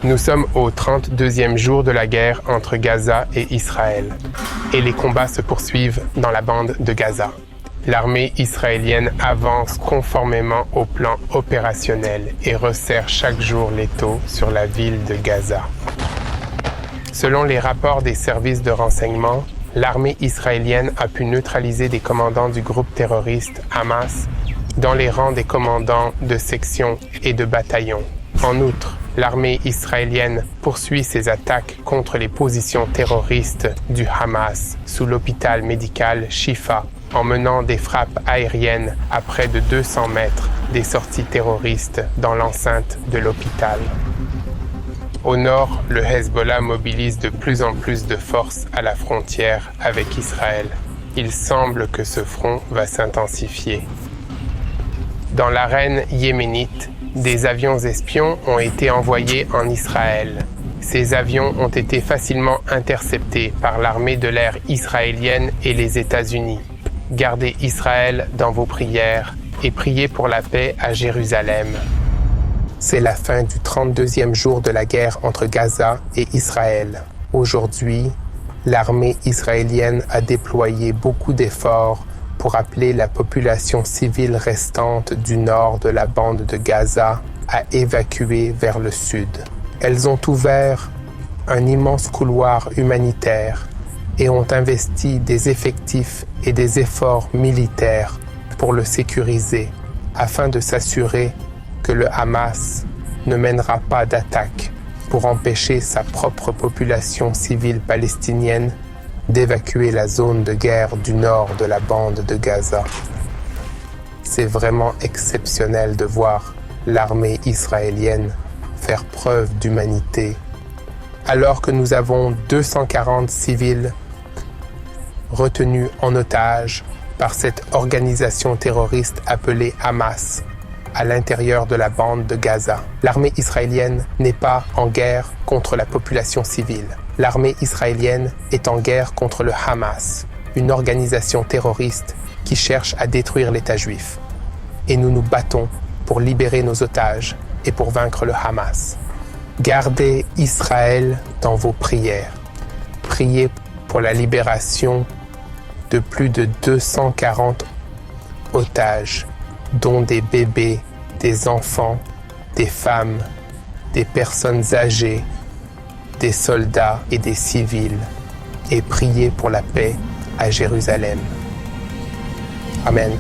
Nous sommes au 32e jour de la guerre entre Gaza et Israël, et les combats se poursuivent dans la bande de Gaza. L'armée israélienne avance conformément au plan opérationnel et resserre chaque jour l'étau sur la ville de Gaza. Selon les rapports des services de renseignement, l'armée israélienne a pu neutraliser des commandants du groupe terroriste Hamas dans les rangs des commandants de sections et de bataillons. En outre, l'armée israélienne poursuit ses attaques contre les positions terroristes du Hamas sous l'hôpital médical Shifa en menant des frappes aériennes à près de 200 mètres des sorties terroristes dans l'enceinte de l'hôpital. Au nord, le Hezbollah mobilise de plus en plus de forces à la frontière avec Israël. Il semble que ce front va s'intensifier. Dans l'arène yéménite, des avions espions ont été envoyés en Israël. Ces avions ont été facilement interceptés par l'armée de l'air israélienne et les États-Unis. Gardez Israël dans vos prières et priez pour la paix à Jérusalem. C'est la fin du 32e jour de la guerre entre Gaza et Israël. Aujourd'hui, l'armée israélienne a déployé beaucoup d'efforts pour appeler la population civile restante du nord de la bande de Gaza à évacuer vers le sud. Elles ont ouvert un immense couloir humanitaire et ont investi des effectifs et des efforts militaires pour le sécuriser afin de s'assurer que le Hamas ne mènera pas d'attaque pour empêcher sa propre population civile palestinienne d'évacuer la zone de guerre du nord de la bande de Gaza. C'est vraiment exceptionnel de voir l'armée israélienne faire preuve d'humanité. Alors que nous avons 240 civils retenus en otage par cette organisation terroriste appelée Hamas à l'intérieur de la bande de Gaza. L'armée israélienne n'est pas en guerre contre la population civile. L'armée israélienne est en guerre contre le Hamas, une organisation terroriste qui cherche à détruire l'État juif. Et nous nous battons pour libérer nos otages et pour vaincre le Hamas. Gardez Israël dans vos prières. Priez pour la libération de plus de 240 otages, dont des bébés, des enfants, des femmes, des personnes âgées, des soldats et des civils, et priez pour la paix à Jérusalem. Amen.